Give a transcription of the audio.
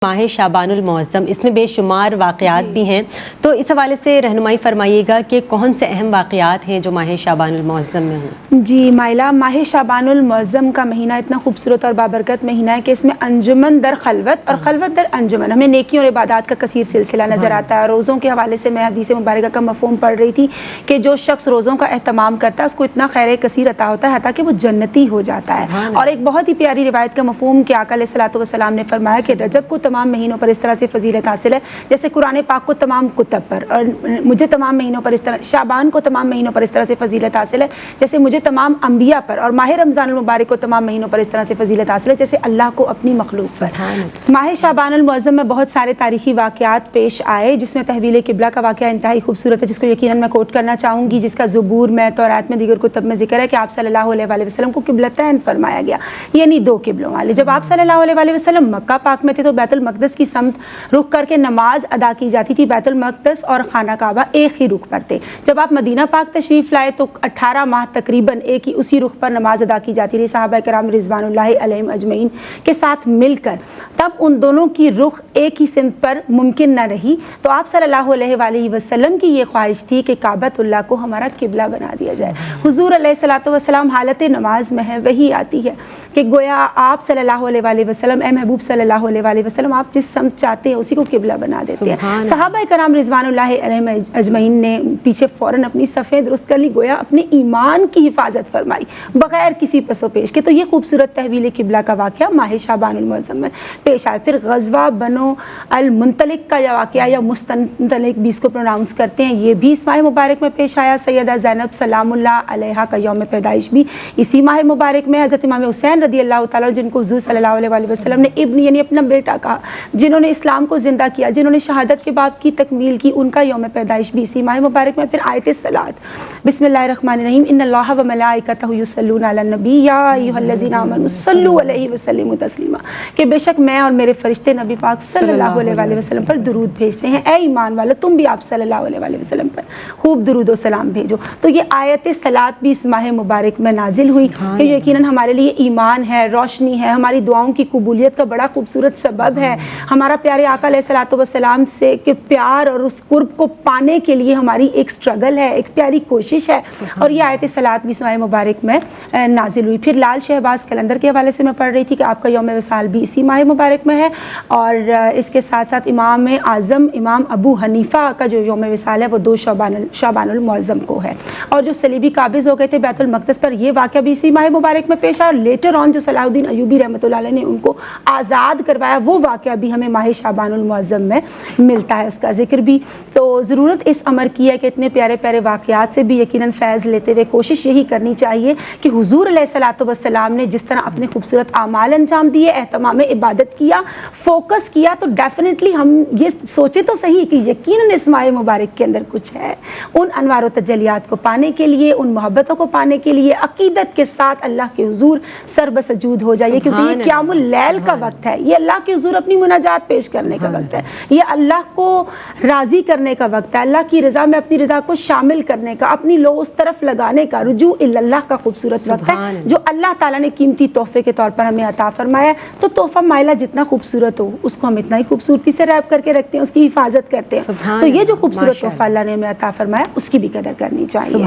ماہ شعبان المعظم، اس میں بے شمار واقعات بھی ہیں، تو اس حوالے سے رہنمائی فرمائیے گا کہ کون سے اہم واقعات ہیں جو ماہ شعبان المعظم میں ہوں؟ جی مائلہ، ماہ شعبان المعظم کا مہینہ اتنا خوبصورت اور بابرکت مہینہ ہے کہ اس میں انجمن در خلوت اور خلوت در انجمن ہمیں نیکیوں اور عبادات کا کثیر سلسلہ نظر آتا ہے۔ روزوں کے حوالے سے میں حدیث مبارکہ کا مفہوم پڑھ رہی تھی کہ جو شخص روزوں کا اہتمام کرتا ہے اس کو اتنا خیر کثیر عطا ہوتا ہے حتیٰ کہ وہ جنتی ہو جاتا ہے۔ اور ایک بہت ہی پیاری روایت کا مفہوم کہ آقا علیہ الصلوۃ والسلام نے فرمایا کہ رجب کو تمام مہینوں پر اس طرح سے فضیلت حاصل ہے جیسے قرآن پاک کو تمام کتب پر، اور مجھے تمام مہینوں پر اس طرح، شعبان کو تمام مہینوں پر اس طرح سے فضیلت حاصل ہے جیسے مجھے تمام انبیاء پر، اور ماہ رمضان المبارک کو تمام مہینوں پر اس طرح سے فضیلت حاصل ہے جیسے اللہ کو اپنی مخلوق پر۔ ماہ شعبان المعظم میں بہت سارے تاریخی واقعات پیش آئے جس میں تحویل قبلہ کا واقعہ انتہائی خوبصورت ہے جس کو یقیناً میں کوٹ کرنا چاہوں گی، جس کا زبور میں، تورات میں، دیگر کتب میں ذکر ہے کہ آپ صلی اللہ علیہ وآلہ وسلم کو قبلتین فرمایا گیا، یعنی دو قبلوں والے۔ جب آپ صلی اللہ علیہ وآلہ وسلم مکہ پاک میں تھے تو بیت المقدس کی سمت رخ کر کے نماز ادا کی جاتی تھی، بیت المقدس اور خانہ کعبہ ایک ہی رخ پر تھے۔ جب آپ مدینہ پاک تشریف لائے تو 18 ماہ تقریباً ایک ہی اسی رخ پر نماز ادا کی جاتی رہی صحابہ کرام رضوان اللہ علیہم اجمعین کے ساتھ مل کر، تب ان دونوں کی رخ ایک ہی سمت پر ممکن نہ رہی، تو آپ صلی اللہ علیہ وآلہ وسلم کی یہ خواہش تھی کہ کعبۃ اللہ کو ہمارا قبلہ بنا دیا جائے۔ حضور علیہ الصلوۃ والسلام حالت نماز میں ہے، وہی آتی ہے کہ گویا آپ صلی اللہ علیہ وآلہ وسلم، اے محبوب صلی اللہ علیہ وآلہ وسلم، آپ جس سمت چاہتے ہیں اسی کو قبلہ بنا دیتے ہیں۔ صحابہ کرام رضوان اللہ علیہم اجمعین نے پیچھے فوراً اپنی صفیں درست کر لی، گویا اپنے ایمان کی حفاظت فرمائی بغیر کسی پس و پیش کے۔ تو یہ خوبصورت تحویل قبلہ کا واقعہ ماہ شعبان المعظم میں پیش آئے۔ پھر غزوہ بنو المنطلق کا یہ واقعہ یا مستنطلق بھی اس کو پروناؤنس کرتے ہیں، یہ بھی اس ماہ مبارک میں پیش آیا۔ سیدہ زینب سلام اللہ علیہا کا یوم پیدائش بھی اسی ماہ مبارک میں۔ حضرت امام حسین رضی اللہ تعالیٰ جن کو حضور صلی اللہ علیہ وآلہ وسلم نے ابن یعنی اپنا بیٹا کہا، جنہوں نے اسلام کو زندہ کیا، جنہوں نے شہادت کے باب کی تکمیل کی، ان کا یوم پیدائش بھی اسی ماہ مبارک میں۔ پھر آیت الصلاۃ، بسم اللہ الرحمن الرحیم، ان اللہ و ملائکتہ یصلون علی النبی یا ایھا الذین آمنوا صلوا علیہ وسلموا تسلیما، کہ بے شک میں اور میرے فرشتے نبی پاک صلی اللہ علیہ وآلہ وسلم پر درود بھیجتے ہیں، اے ایمان والو تم بھی آپ صلی اللہ علیہ وآلہ وسلم پر خوب درود و سلام بھیجو۔ تو یہ آیت صلاۃ بھی اس ماہ مبارک میں نازل ہوئی کہ یقیناً ہمارے لیے ایمان ہے، روشنی ہے، ہماری دعاؤں کی قبولیت کا بڑا خوبصورت سبب ہے۔ ہمارا پیارے آقا علیہ الصلوۃ والسلام سے کہ پیار اور اس قرب کو پانے کے لیے ہماری ایک سٹرگل ہے، ایک پیاری کوشش ہے، اور یہ آیت صلاۃ بھی اس ماہ مبارک میں نازل ہوئی۔ پھر لال شہباز کلندر کے حوالے سے میں پڑھ رہی تھی کہ آپ کا یوم وصال بھی اسی ماہ مبارک میں ہے، اور اس کے ساتھ ساتھ امام اعظم امام ابو حنیفہ کا جو یوم وصال ہے وہ 2 شعبان المعظم کو ہے، اور جو صلیبی قابض ہو گئے تھے بیت المقدس پر، یہ واقعہ بھی اسی ماہ مبارک میں پیش آیا۔ لیٹر آن جو صلاح الدین ایوبی رحمۃ اللہ علیہ نے ان کو آزاد کروایا، وہ واقعہ بھی ہمیں ماہ شعبان المعظم میں ملتا ہے، اس کا ذکر بھی۔ تو ضرورت اس امر کی ہے کہ اتنے پیارے پیارے واقعات سے بھی یقیناً فیض لیتے ہوئے کوشش یہی کرنی چاہیے کہ حضور علیہ الصلوۃ والسلام نے جس طرح اپنے خوبصورت اعمال انجام دیے، اہتمام عبادت کیا، فوکس کیا، تو ڈیفینیٹلی ہم یہ سوچے تو صحیح کہ یقیناً اس ماہ مبارک کے اندر کچھ ہے، ان انوار و تجلیات کو پانے کے لیے، ان محبتوں کو پانے کے لیے عقیدت کے ساتھ اللہ کے حضور سر بسجود ہو جائیے، کیونکہ یہ قیام اللیل کا وقت ہے، یہ اللہ کے حضور اپنی مناجات پیش کرنے کا وقت ہے، یہ اللہ کو راضی کرنے کا وقت ہے، اللہ کی رضا میں اپنی رضا کو شامل کرنے کا، اپنی لو اس طرف لگانے کا، رجوع اللہ کا خوبصورت وقت ہے جو اللہ تعالیٰ نے قیمتی تحفے کے طور پر ہمیں عطا فرمایا ہے۔ تو تحفہ مائلہ جتنا خوبصورت ہو اس کو ہم اتنا ہی خوبصورتی سے ریپ کر کے رکھتے ہیں، اس کی حفاظت کرتے ہیں۔ تو یہ جو خوبصورت تحفہ اللہ نے ہمیں عطا فرمایا اس کی بھی قدر کرنی چاہیے۔